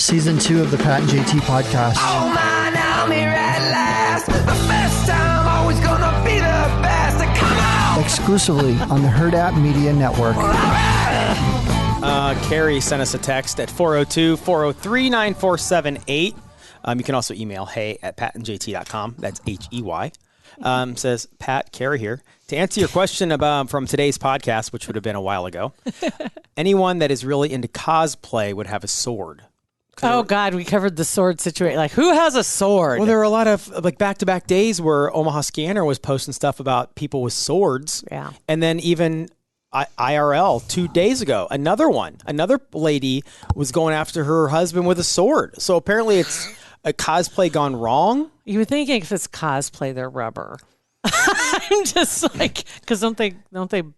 Season 2 of the Pat and JT podcast. Oh man, I'm here at last. The first time, always gonna be the best. Come on! Exclusively on the Hurrdat Media Network. Carrie sent us a text at 402-403-9478. You can also email hey@patandjt.com. That's HEY. Says, Pat, Carrie here. To answer your question from today's podcast, which would have been a while ago, anyone that is really into cosplay would have a sword. Oh, God, we covered the sword situation. Like, who has a sword? Well, there were a lot of like back-to-back days where Omaha Scanner was posting stuff about people with swords. Yeah. And then even IRL 2 days ago, another lady was going after her husband with a sword. So apparently it's a cosplay gone wrong. You were thinking if it's cosplay, they're rubber. I'm just like, because don't they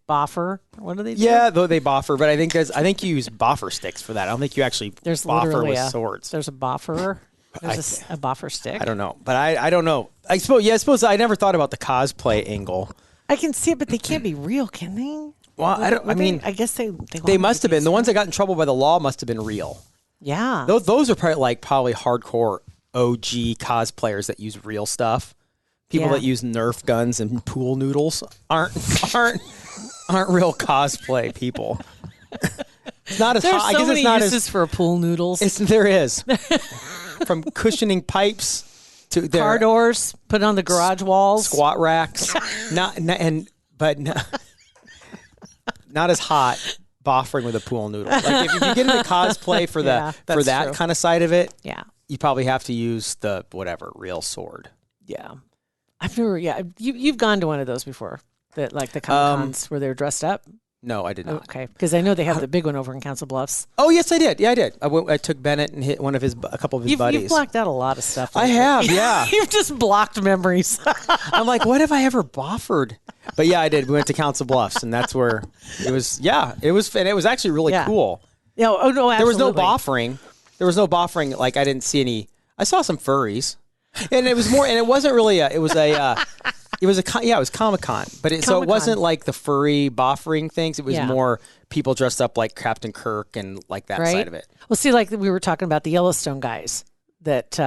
boffer? What do they do? Yeah, though they boffer, but I think you use boffer sticks for that. I don't think you actually boffer with swords. There's a boffer. There's a boffer stick. I don't know, but I don't know. I suppose I never thought about the cosplay angle. I can see it, but they can't be real, can they? Well, I guess they must have been. The ones that got in trouble by the law must have been real. Yeah. Those are probably hardcore OG cosplayers that use real stuff. People that use Nerf guns and pool noodles aren't real cosplay people. It's not as There's hot. so I guess many it's not uses for pool noodles. There is. From cushioning pipes to car doors, put on the garage walls, squat racks, not as hot. Boffering with a pool noodle. Like if you get into cosplay for that kind of side of it, you probably have to use the real sword. Yeah. I've never. Yeah, you've gone to one of those before. That like the Comic-Cons where they're dressed up. No, I did not. Okay, because I know they have the big one over in Council Bluffs. Oh yes, I did. Yeah, I did. I took Bennett and hit a couple of his buddies. You've blocked out a lot of stuff. I have. Yeah, you've just blocked memories. I'm like, what have I ever boffered? But yeah, I did. We went to Council Bluffs, and that's where it was. Yeah, it was, and it was actually really cool. Yeah. Oh no, absolutely. There was no boffering. Like I didn't see any. I saw some furries, and it was more. And it wasn't really. It was Comic-Con, but so it wasn't like the furry boffering things. It was more people dressed up like Captain Kirk and like that side of it. Well, see, like we were talking about the Yellowstone guys that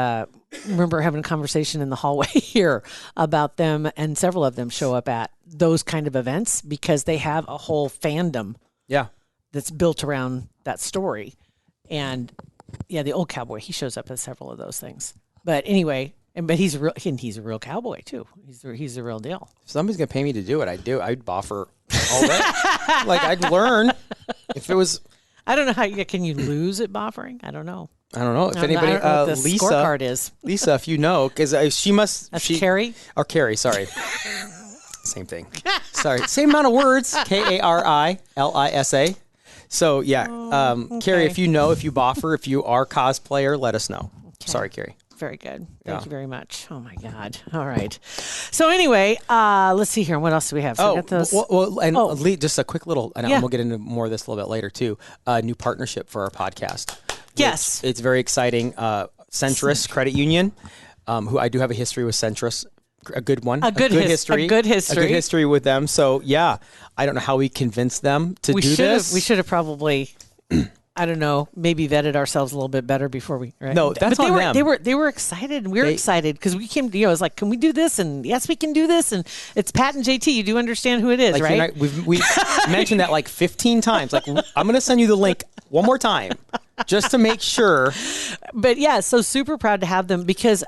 remember having a conversation in the hallway here about them, and several of them show up at those kind of events because they have a whole fandom. Yeah, that's built around that story, and the old cowboy, he shows up at several of those things. But anyway. But he's a real cowboy too. He's the real deal. If somebody's gonna pay me to do it, I'd boffer all that. Like I'd learn if it was. I don't know how can you lose at boffering? I don't know. If anybody, Lisa, scorecard is. Lisa, if you know, because she must. That's Carrie. Or Carrie, sorry. Same thing. Sorry, same amount of words. KARILISA. So Carrie, if you boffer, if you are cosplayer, let us know. Okay. Sorry, Carrie. Very good. Thank you very much. Oh my God. All right. So anyway, let's see here. What else do we have? So we got those. Just a quick little, and we'll get into more of this a little bit later too. New partnership for our podcast. Yes. It's very exciting. Centris Credit Union, who I do have a history with Centris. A good one. A good history. A good history with them. So I don't know how we convinced them to do this. We should have probably I don't know, maybe vetted ourselves a little bit better before we. Right? No, that's on them. They were excited, and we were excited because we came. It was like, can we do this? And yes, we can do this. And it's Pat and JT. You do understand who it is, right? We mentioned that like 15 times. Like I'm going to send you the link one more time, just to make sure. But so super proud to have them because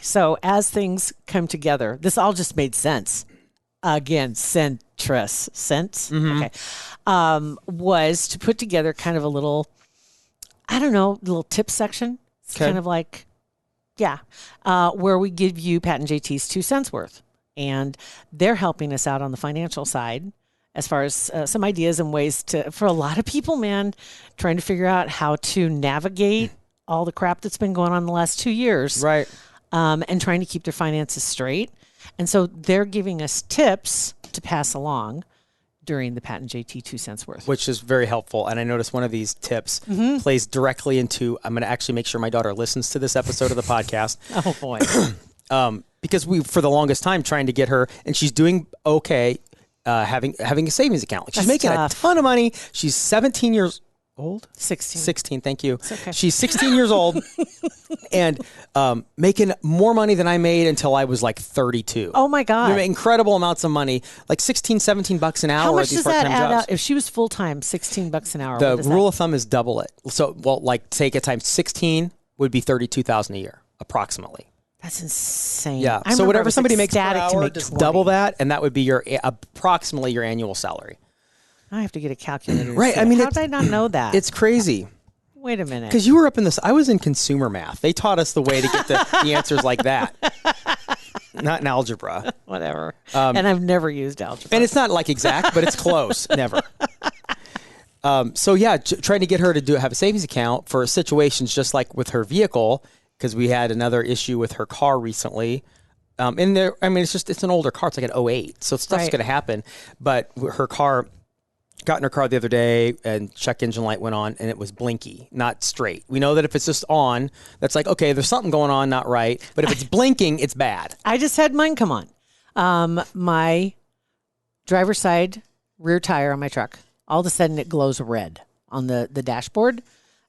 so as things come together, this all just made sense. Again, Centris, was to put together kind of a little, little tip section. It's kind of like, where we give you Pat and JT's 2 cents worth. And they're helping us out on the financial side as far as some ideas and ways for a lot of people, man, trying to figure out how to navigate all the crap that's been going on the last 2 years. Right. And trying to keep their finances straight. And so they're giving us tips to pass along during the Pat and JT 2 cents worth. Which is very helpful. And I noticed one of these tips plays directly into, I'm going to actually make sure my daughter listens to this episode of the podcast. Oh, boy. Because we, for the longest time, trying to get her, and she's doing okay, having a savings account. Like she's making a ton of money. She's 17 years old? 16. 16, thank you. okay. She's 16 years old and making more money than I made until I was like 32. Oh my God. You know, incredible amounts of money, like 16, 17 bucks an hour How at much these does that part-time add jobs. out? If she was full-time, $16 an hour. The what does rule that- of thumb is double it. So, well, like take it times 16 would be 32,000 a year, approximately. That's insane. Yeah. I So remember I whatever was somebody makes per ecstatic to hour, make just 20. double that, and that would be your approximately your annual salary. I have to get a calculator. to Right, see I it. mean, how it's- did I not know that? It's crazy. Wait a minute. Because you were up in this, I was in consumer math. They taught us the way to get the answers like that. Not in algebra. Whatever. And I've never used algebra. And it's not like exact, but it's close. Never. So yeah, trying to get her to have a savings account for situations just like with her vehicle, because we had another issue with her car recently. And there, I mean, it's an older car. It's like an 08. So stuff's Right. going to happen. But her car, got in her car the other day and check engine light went on and it was blinky, not straight. We know that if it's just on, that's like, okay, there's something going on, not right. But if it's blinking, it's bad. I just had mine come on. My driver's side rear tire on my truck, all of a sudden it glows red on the dashboard.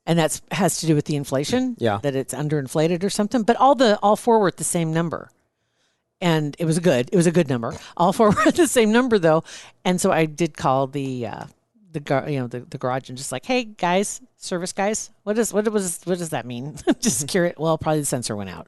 And that has to do with the inflation. Yeah. That it's underinflated or something. But all four were at the same number. And it was a good number. All four were at the same number though. And so I did call the garage and just like, hey guys, service guys, what does that mean? Just curious. Well, probably the sensor went out.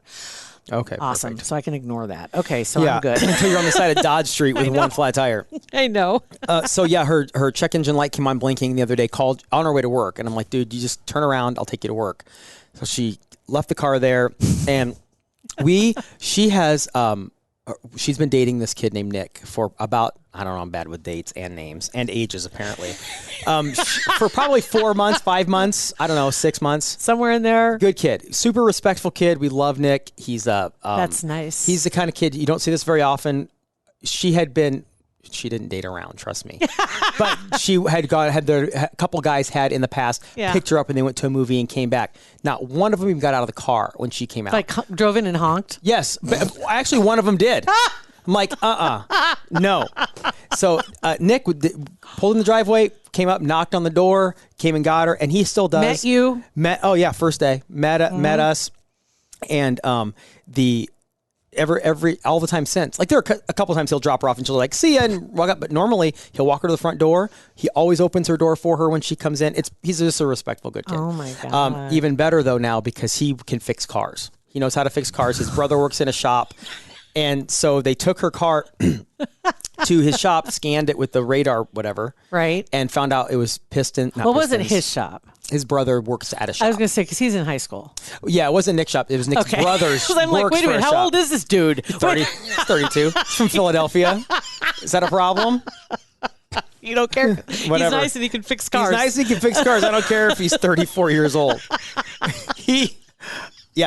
Okay. Awesome. Perfect. So I can ignore that. Okay. So Yeah. I'm good. Until you're on the side of Dodge Street with one flat tire. I know. So yeah, her check engine light came on blinking the other day, called on her way to work. And I'm like, dude, you just turn around. I'll take you to work. So she left the car there and she's been dating this kid named Nick for about, I don't know, I'm bad with dates and names and ages apparently. For probably 4 months, 5 months, I don't know, 6 months. Somewhere in there. Good kid, super respectful kid. We love Nick. He's That's nice. He's the kind of kid, you don't see this very often. She didn't date around, trust me. But she a couple guys had in the past picked her up and they went to a movie and came back. Not one of them even got out of the car when she came out. Like drove in and honked. Yes, but actually one of them did. I'm like, no. So Nick pulled in the driveway, came up, knocked on the door, came and got her, and he still does. Met you? Oh yeah, first day. Met us, and all the time since. Like there are a couple times he'll drop her off and she'll like, see ya, and walk up. But normally he'll walk her to the front door. He always opens her door for her when she comes in. He's just a respectful, good kid. Oh my God. Even better though now because he can fix cars. He knows how to fix cars. His brother works in a shop. And so they took her car to his shop, scanned it with the radar, whatever. Right. And found out it was piston. Well, it wasn't his shop. His brother works at a shop. I was going to say, because he's in high school. Yeah, it wasn't Nick's shop. It was Nick's brother's. I'm like, wait a minute, how old is this dude? 30, he's 32. He's from Philadelphia. Is that a problem? You don't care. Whatever. He's nice and he can fix cars. He's nice and he can fix cars. I don't care if he's 34 years old.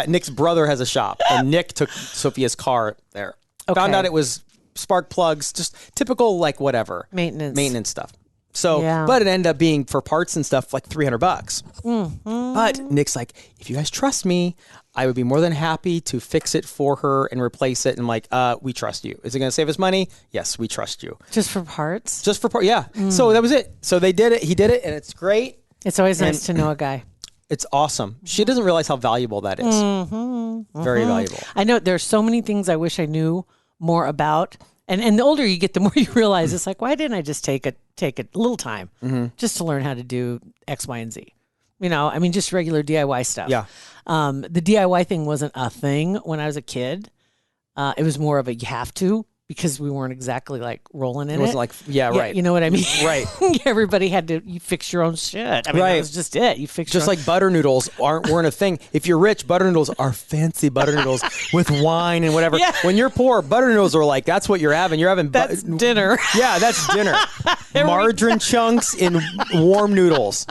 Nick's brother has a shop, and Nick took Sophia's car there. Okay. Found out it was spark plugs, just typical, like, whatever. Maintenance stuff. So, but it ended up being for parts and stuff like $300. Mm-hmm. But Nick's like, if you guys trust me, I would be more than happy to fix it for her and replace it. And I'm like, we trust you. Is it going to save us money? Yes, we trust you. Just for parts? Just for parts, yeah. So that was it. So they did it. He did it, and it's great. It's always nice to know a guy. It's awesome. She doesn't realize how valuable that is. Mm-hmm. Very valuable. I know there's so many things I wish I knew more about. And the older you get, the more you realize it's like, why didn't I just take a little time just to learn how to do X, Y, and Z? You know, I mean, just regular DIY stuff. Yeah. The DIY thing wasn't a thing when I was a kid. It was more of a you have to, because we weren't exactly like rolling in it. It wasn't like, right. You know what I mean? Right. Everybody had to fix your own shit. I mean, that was just it. You fix just like butter noodles weren't a thing. If you're rich, butter noodles are fancy butter noodles with wine and whatever. Yeah. When you're poor, butter noodles are like, that's what you're having. You're having that's dinner. Yeah, that's dinner. Margarine chunks in warm noodles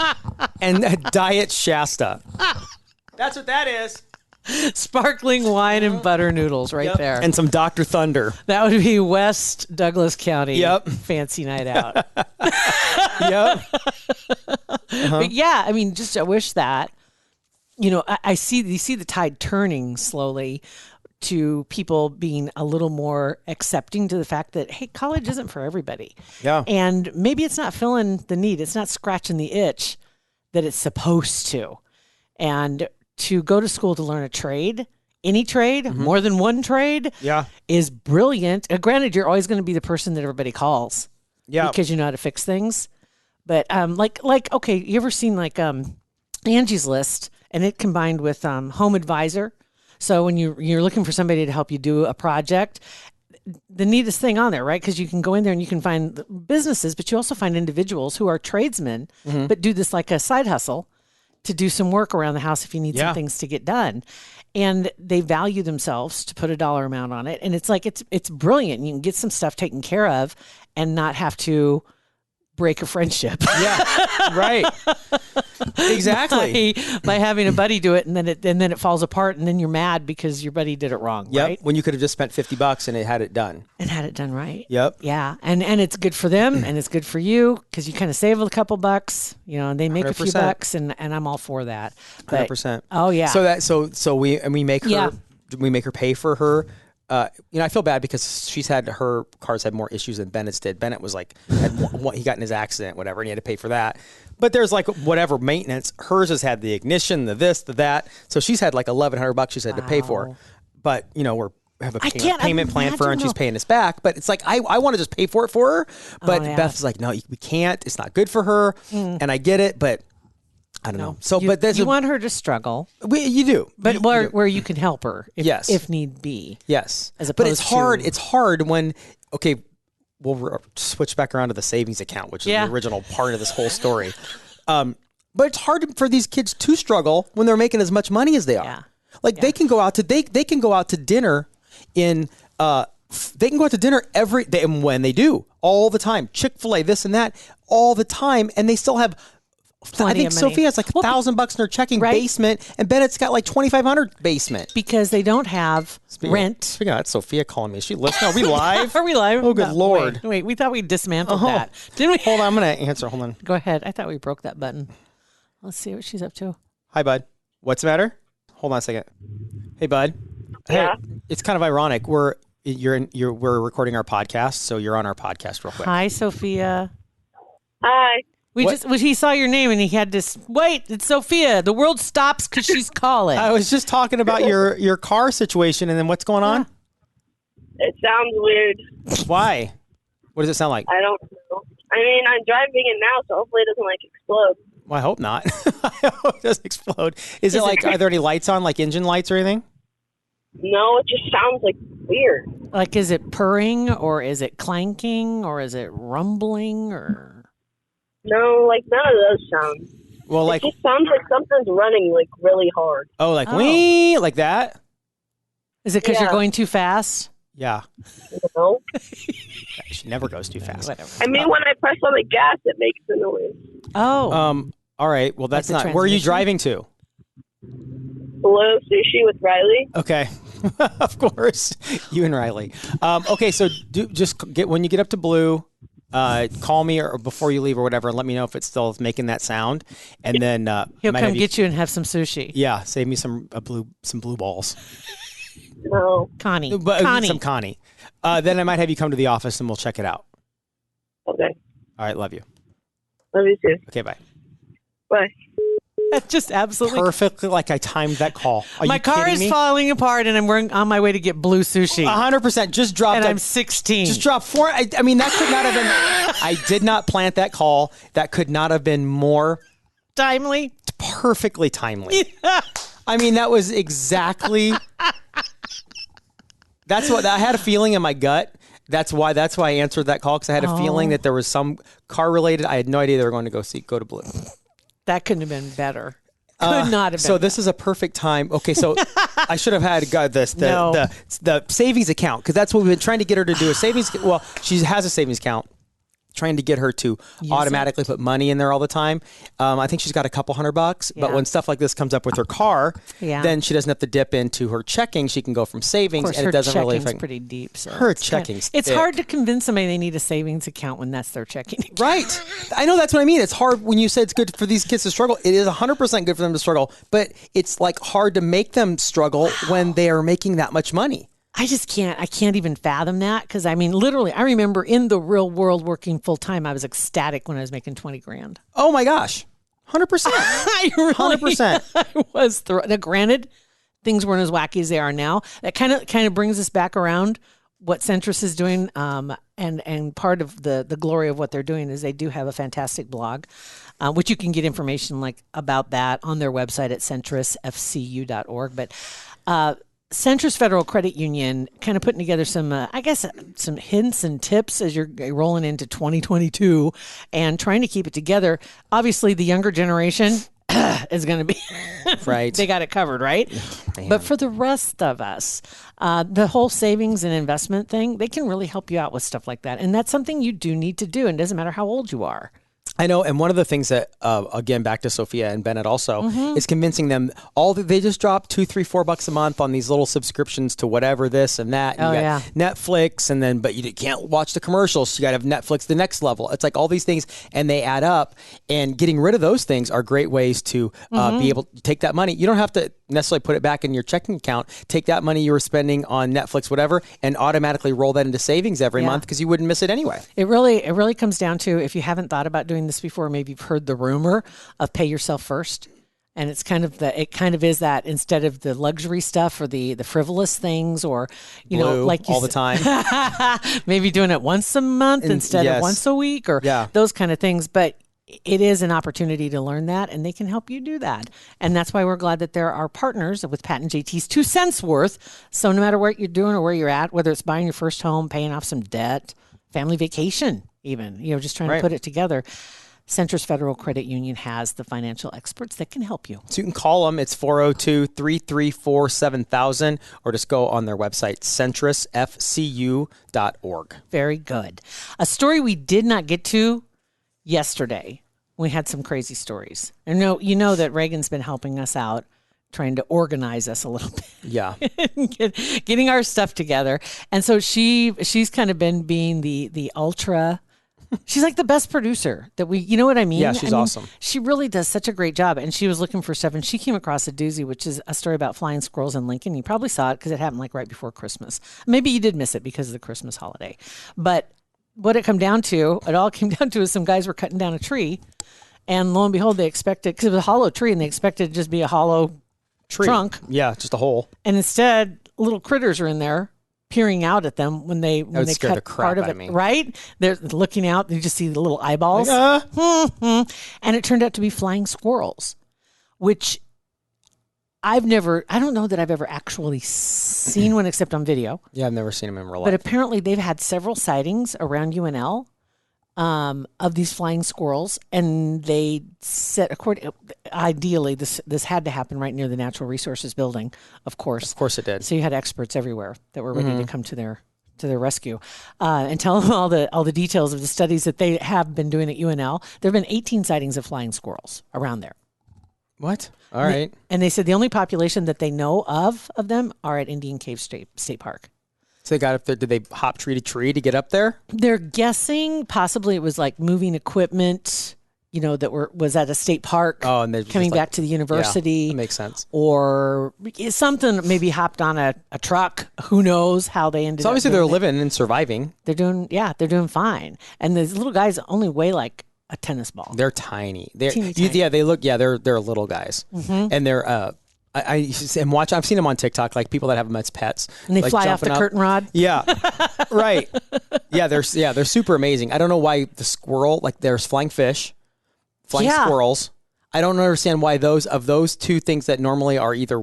and Diet Shasta. That's what that is. Sparkling wine and butter noodles there. And some Dr. Thunder. That would be West Douglas County. Yep. Fancy night out. Yep. But yeah, I mean, just I wish that, you know, you see the tide turning slowly to people being a little more accepting to the fact that, hey, college isn't for everybody. Yeah. And maybe it's not filling the need. It's not scratching the itch that it's supposed to. And to go to school to learn a trade, any trade, more than one trade, is brilliant. Granted, you're always going to be the person that everybody calls, because you know how to fix things. But okay, you ever seen like Angie's List, and it combined with Home Advisor? So when you're looking for somebody to help you do a project, the neatest thing on there, right? Because you can go in there and you can find businesses, but you also find individuals who are tradesmen, but do this like a side hustle to do some work around the house if you need some things to get done. And they value themselves to put a dollar amount on it. And it's like, it's brilliant. You can get some stuff taken care of and not have to break a friendship. Yeah, right. Exactly. by having a buddy do it, and then it falls apart, and then you're mad because your buddy did it wrong. Yep. Right? When you could have just spent $50 and it had it done. And had it done right. Yep. Yeah. And it's good for them and it's good for you because you kind of save a couple bucks, and they make 100%. A few bucks, and I'm all for that. But, 100%. Oh yeah. So we make her pay for her. I feel bad because her cars had more issues than Bennett's did. Bennett was like, he got in his accident, whatever, and he had to pay for that. But there's like whatever maintenance. Hers has had the ignition, the this, the that. So she's had like $1,100 she's had to pay for. But we have a payment plan for her, and she's paying us back. But it's like I want to just pay for it for her. But Beth's like, no, we can't. It's not good for her. And I get it, but I don't know. So, but you want her to struggle. You do, but where you can help her, if need be. Yes, but it's hard. It's hard when we'll switch back around to the savings account, which is the original part of this whole story. But it's hard for these kids to struggle when they're making as much money as they are. Yeah. They can go out to they can go out to dinner in. They can go out to dinner every day, and when they do, all the time, Chick-fil-A, this and that, all the time, and they still have. I think Sophia has like $1,000 in her checking basement, and Bennett's got like $2,500 basement because they don't have rent. Speaking of that, Sophia calling me. Is she listening? Are we live? Are we live? Oh, good Lord! Wait, we thought we dismantled that, didn't we? Hold on, I'm gonna answer. Hold on. Go ahead. I thought we broke that button. Let's see what she's up to. Hi, bud. What's the matter? Hold on a second. Hey, bud. Yeah. Hey, it's kind of ironic. We're recording our podcast, so you're on our podcast real quick. Hi, Sophia. Hi. He saw your name and he had to wait. It's Sophia. The world stops because she's calling. I was just talking about your car situation, and then what's going on? It sounds weird. Why? What does it sound like? I don't know. I mean, I'm driving it now, so hopefully it doesn't explode. Well, I hope not. I hope it doesn't explode. Is it like? Are there any lights on, like engine lights or anything? No, it just sounds weird. Like, is it purring or is it clanking or is it rumbling or? No, none of those sounds. Well, it just sounds like something's running really hard. Oh, wee, like that? Is it because you're going too fast? Yeah. No. She never goes too fast. Whatever. I mean, when I press on the gas, it makes the noise. Oh. All right. Well, that's not. Where are you driving to? Hello, Sushi with Riley. Okay. Of course, you and Riley. Okay, so when you get up to Blue. Call me or before you leave or whatever, and let me know if it's still making that sound. And then he'll come get you and have some sushi. Yeah, save me some blue balls. No, Connie. Some Connie. Then I might have you come to the office and we'll check it out. Okay. All right, love you. Love you too. Okay, bye. Bye. That's just absolutely perfectly like I timed that call. My car is falling apart, and I'm on my way to get Blue sushi. 100%. Just dropped. And I'm 16. Just dropped 4. I mean, that could not have been. I did not plant that call. That could not have been more timely. Perfectly timely. Yeah. I mean, that was exactly. That's what I had a feeling in my gut. That's why I answered that call, because I had a feeling that there was some car related. I had no idea they were going to go to Blue. That couldn't have been better. Could not have been. So this is a perfect time. Okay, so I should have had the savings account, because that's what we've been trying to get her to do. A savings. Well, she has a savings account. Trying to get her to automatically put money in there all the time. I think she's got a couple $100, but when stuff like this comes up with her car, then she doesn't have to dip into her checking. She can go from savings, and it doesn't really affect. Pretty deep. So her checking's it's hard to convince somebody they need a savings account when that's their checking account. Right. I know, that's what I mean. It's hard when you say it's good for these kids to struggle. It is 100% good for them to struggle, but it's hard to make them struggle when they are making that much money. I can't even fathom that, because I mean, literally, I remember in the real world working full time, I was ecstatic when I was making $20,000. Oh my gosh. 100%. I really 100%. I was now, granted, things weren't as wacky as they are now. That kind of brings us back around what Centris is doing, and part of the glory of what they're doing is they do have a fantastic blog, which you can get information like about that on their website at centrisfcu.org. But Centris Federal Credit Union kind of putting together some, some hints and tips as you're rolling into 2022 and trying to keep it together. Obviously, the younger generation is going to be right. They got it covered, right? Man. But for the rest of us, the whole savings and investment thing, they can really help you out with stuff like that. And that's something you do need to do. And it doesn't matter how old you are. I know, and one of the things that, again, back to Sophia and Bennett also, is convincing them they just drop $2, $3, $4 a month on these little subscriptions to whatever this and that. And you got Netflix, and then but you can't watch the commercials. So you got to have Netflix the next level. It's like all these things, and they add up. And getting rid of those things are great ways to be able to take that money. You don't have to necessarily put it back in your checking account. Take that money you were spending on Netflix, whatever, and automatically roll that into savings every month because you wouldn't miss it anyway. It really comes down to, if you haven't thought about doing this before, maybe you've heard the rumor of pay yourself first. And it kind of is that, instead of the luxury stuff or the frivolous things, or like you all the time, maybe doing it once a month instead of once a week, or those kind of things. But it is an opportunity to learn that, and they can help you do that. And that's why we're glad that there are partners with Pat and JT's 2 cents worth. So no matter what you're doing or where you're at, whether it's buying your first home, paying off some debt, family vacation, even, just trying to put it together, Centris Federal Credit Union has the financial experts that can help you. So you can call them. It's 402-334-7000, or just go on their website, centrisfcu.org. Very good. A story we did not get to yesterday. We had some crazy stories. And you know that Reagan's been helping us out, trying to organize us a little bit. Yeah. Getting our stuff together. And so she's kind of been being the ultra. She's like the best producer that you know what I mean? Yeah, she's awesome. She really does such a great job. And she was looking for stuff, and she came across a doozy, which is a story about flying squirrels in Lincoln. You probably saw it because it happened like right before Christmas. Maybe you did miss it because of the Christmas holiday. But what it all came down to is some guys were cutting down a tree, and lo and behold, they expected, because it was a hollow tree, and they expected it to just be a hollow trunk. Yeah, just a hole. And instead, little critters are in there peering out at them when they scare cut the crap part of out it. of me. Right? They're looking out. You just see the little eyeballs. Like, And it turned out to be flying squirrels, which I don't know that I've ever actually seen one except on video. Yeah, I've never seen them in real life. But apparently they've had several sightings around UNL of these flying squirrels, and they said, ideally, this had to happen right near the Natural Resources Building, of course. Of course it did. So you had experts everywhere that were ready to come to their rescue and tell them all the details of the studies that they have been doing at UNL. There have been 18 sightings of flying squirrels around there. What? All right. And they said the only population that they know of them are at Indian Cave State Park. So they got up there. Did they hop tree to tree to get up there? They're guessing possibly it was like moving equipment, that was at a state park. Oh, and they're coming back to the university. Yeah, that makes sense. Or something, maybe hopped on a truck. Who knows how they ended up. So obviously they're living and surviving. They're doing fine. And the little guys only weigh like a tennis ball. They're tiny. They're Teeny. Yeah, they look. Yeah, they're little guys, and they're. I've seen them on TikTok, like people that have them as pets, and they like fly off the curtain rod. Yeah, right. Yeah, they're super amazing. I don't know why the squirrel, like there's flying fish, flying squirrels. I don't understand why those two things that normally are either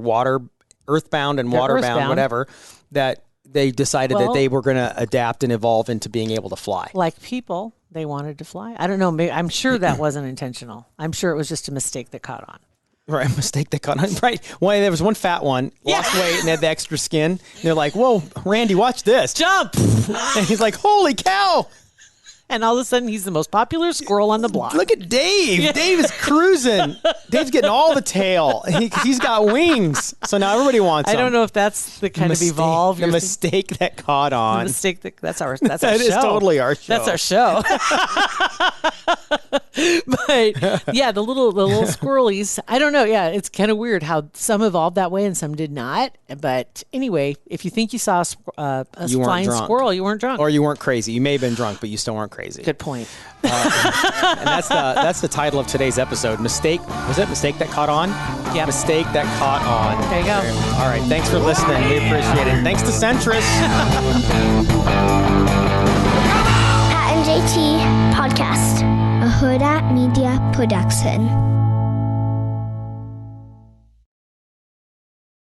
earthbound and waterbound, whatever, that they decided that they were going to adapt and evolve into being able to fly. Like people, they wanted to fly. I don't know. I'm sure that wasn't intentional. I'm sure it was just a mistake that caught on. Right, a mistake that caught on. Right. There was one fat one, lost weight and had the extra skin. And they're like, whoa, Randy, watch this. Jump! And he's like, holy cow. And all of a sudden, he's the most popular squirrel on the block. Look at Dave. Yeah. Dave is cruising. Dave's getting all the tail. He's got wings. So now everybody wants him. I don't know if that's the kind of evolve. The mistake that caught on. The mistake that's our that show. That is totally our show. That's our show. But yeah, the little squirrelies. I don't know. Yeah, it's kind of weird how some evolved that way and some did not. But anyway, if you think you saw a flying squirrel, you weren't drunk. Or you weren't crazy. You may have been drunk, but you still weren't crazy. crazy. Good point. And that's the title of today's episode. Mistake that caught on? Yep. Mistake that caught on. There you go. All right. Thanks for listening. We appreciate it. Thanks to Centris. Pat and JT Podcast, a Hurrdat Media Production.